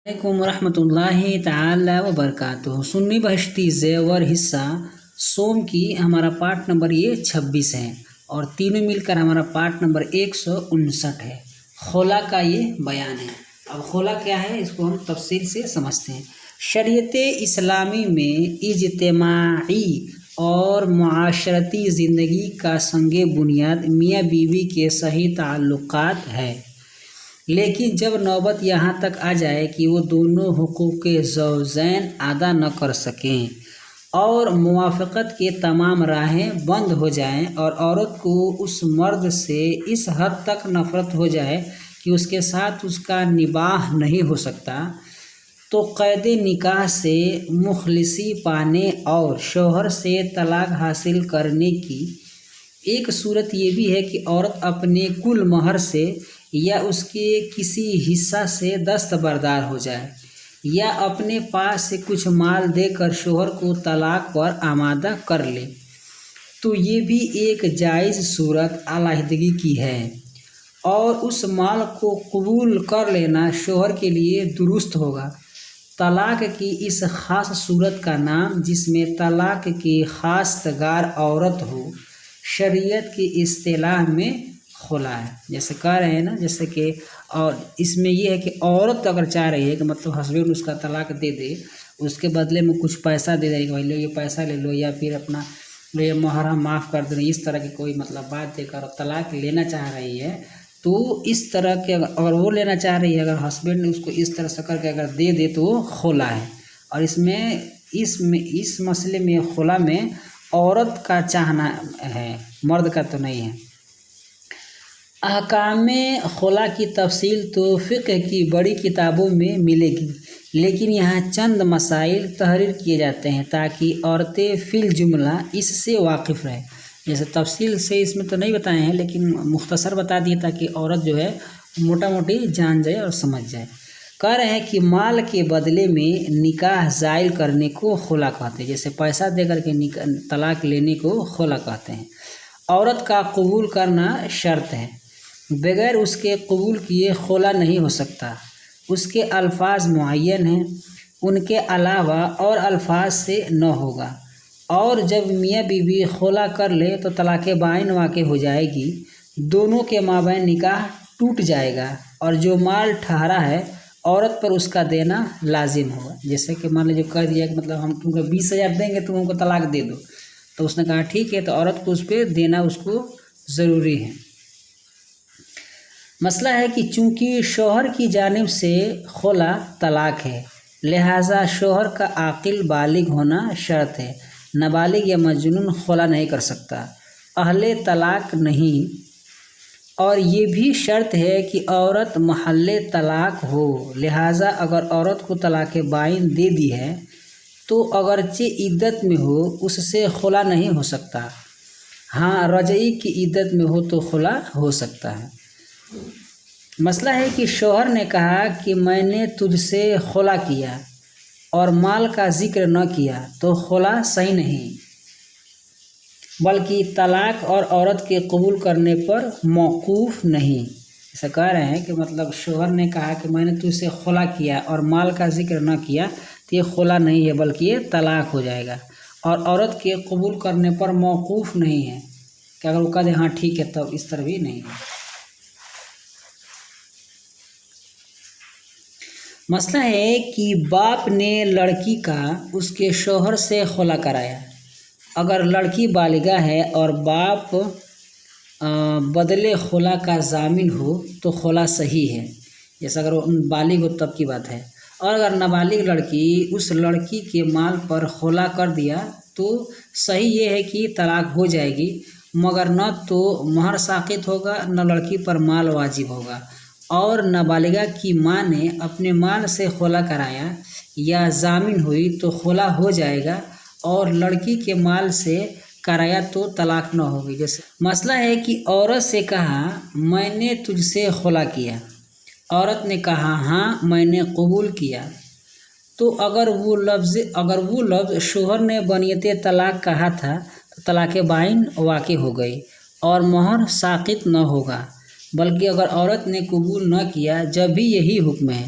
علیکم ورحمۃ اللہ تعالی وبرکاتہ۔ سنی بہشتی زیور حصہ سوم کی ہمارا پارٹ نمبر 26 ہے اور تینوں مل کر ہمارا پارٹ نمبر 159 ہے۔ خلا کا یہ بیان ہے۔ اب خلا کیا ہے اس کو ہم تفصیل سے سمجھتے ہیں۔ شریعت اسلامی میں اجتماعی اور معاشرتی زندگی کا سنگ بنیاد میاں بیوی کے صحیح تعلقات ہے، لیکن جب نوبت یہاں تک آ جائے کہ وہ دونوں حقوق زوجین ادا نہ کر سکیں اور موافقت کے تمام راہیں بند ہو جائیں اور عورت کو اس مرد سے اس حد تک نفرت ہو جائے کہ اس کے ساتھ اس کا نباہ نہیں ہو سکتا، تو قید نکاح سے مخلصی پانے اور شوہر سے طلاق حاصل کرنے کی ایک صورت یہ بھی ہے کہ عورت اپنے کل مہر سے یا اس کے کسی حصہ سے دستبردار ہو جائے یا اپنے پاس سے کچھ مال دے کر شوہر کو طلاق پر آمادہ کر لے، تو یہ بھی ایک جائز صورت علیحدگی کی ہے، اور اس مال کو قبول کر لینا شوہر کے لیے درست ہوگا۔ طلاق کی اس خاص صورت کا نام، جس میں طلاق کی خواستگار عورت ہو، شریعت کی اصطلاح میں خلا ہے۔ جیسے کہہ رہے ہیں نا، جیسے کہ اور اس میں یہ ہے کہ عورت اگر چاہ رہی ہے کہ مطلب ہسبینڈ اس کا طلاق دے دے، اس کے بدلے میں کچھ پیسہ دے دے کہ بھائی لو یہ پیسہ لے لو، یا پھر اپنا یہ مہر معاف کر دیں، اس طرح کی کوئی مطلب بات دے کر طلاق لینا چاہ رہی ہے، تو اس طرح کے اگر وہ لینا چاہ رہی ہے، اگر ہسبینڈ نے اس کو اس طرح سے کر کے اگر دے دے تو وہ خلا ہے۔ اور اس مسئلے میں خلا میں عورت کا چاہنا ہے، مرد کا تو نہیں ہے۔ احکام خلا کی تفصیل تو فقہ کی بڑی کتابوں میں ملے گی، لیکن یہاں چند مسائل تحریر کیے جاتے ہیں تاکہ عورتیں فی الجملہ اس سے واقف رہیں۔ جیسے تفصیل سے اس میں تو نہیں بتائے ہیں، لیکن مختصر بتا دیے تاکہ عورت جو ہے موٹا موٹی جان جائے اور سمجھ جائے۔ کہہ رہے ہیں کہ مال کے بدلے میں نکاح زائل کرنے کو خلا کہتے ہیں، جیسے پیسہ دے کر کے طلاق لینے کو خلا کہتے ہیں۔ عورت کا قبول کرنا شرط ہے، بغیر اس کے قبول کیے خلا نہیں ہو سکتا۔ اس کے الفاظ معین ہیں، ان کے علاوہ اور الفاظ سے نہ ہوگا، اور جب میاں بیوی خلا کر لے تو طلاق بائن واقع ہو جائے گی، دونوں کے مابین نکاح ٹوٹ جائے گا، اور جو مال ٹھہرا ہے عورت پر اس کا دینا لازم ہوگا۔ جیسے کہ مان لیجیے کہہ دیا کہ مطلب ہم تم کو 20,000 دیں گے، تم ہم کو طلاق دے دو، تو اس نے کہا ٹھیک ہے، تو عورت کو اس پہ دینا اس کو ضروری ہے۔ مسئلہ ہے کہ چونکہ شوہر کی جانب سے خلا طلاق ہے، لہٰذا شوہر کا عاقل بالغ ہونا شرط ہے۔ نابالغ یا مجنون خلا نہیں کر سکتا، اہل طلاق نہیں، اور یہ بھی شرط ہے کہ عورت محل طلاق ہو، لہٰذا اگر عورت کو طلاق بائن دے دی ہے تو اگرچہ عدت میں ہو اس سے خلا نہیں ہو سکتا، ہاں رجعی کی عدت میں ہو تو خلا ہو سکتا ہے۔ مسئلہ ہے کہ شوہر نے کہا کہ میں نے تجھ سے خلا کیا اور مال کا ذکر نہ کیا، تو خلا صحیح نہیں، بلکہ طلاق اور عورت کے قبول کرنے پر موقوف نہیں۔ ایسا کہہ رہے ہیں کہ مطلب شوہر نے کہا کہ میں نے تجھ سے خلا کیا اور مال کا ذکر نہ کیا، تو یہ خلا نہیں ہے بلکہ یہ طلاق ہو جائے گا، اور عورت کے قبول کرنے پر موقوف نہیں ہے کہ اگر وہ کہہ دے ہاں ٹھیک ہے، تب اس طرح بھی نہیں ہے۔ مسئلہ ہے کہ باپ نے لڑکی کا اس کے شوہر سے خلا کرایا، اگر لڑکی بالغہ ہے اور باپ بدلے خلا کا ضامن ہو تو خلا صحیح ہے، جیسا اگر وہ بالغ ہو تب کی بات ہے، اور اگر نابالغ لڑکی اس لڑکی کے مال پر خلا کر دیا تو صحیح یہ ہے کہ طلاق ہو جائے گی، مگر نہ تو مہر ساقط ہوگا نہ لڑکی پر مال واجب ہوگا، اور نابالغہ کی ماں نے اپنے مال سے خلا کرایا یا ضامن ہوئی تو خلا ہو جائے گا، اور لڑکی کے مال سے کرایا تو طلاق نہ ہوگی۔ جیسے مسئلہ ہے کہ عورت سے کہا میں نے تجھ سے خلا کیا، عورت نے کہا ہاں میں نے قبول کیا، تو اگر وہ لفظ شوہر نے بنیت طلاق کہا تھا تو طلاق بائن واقع ہو گئی اور مہر ساقط نہ ہوگا، بلکہ اگر عورت نے قبول نہ کیا جب بھی یہی حکم ہے،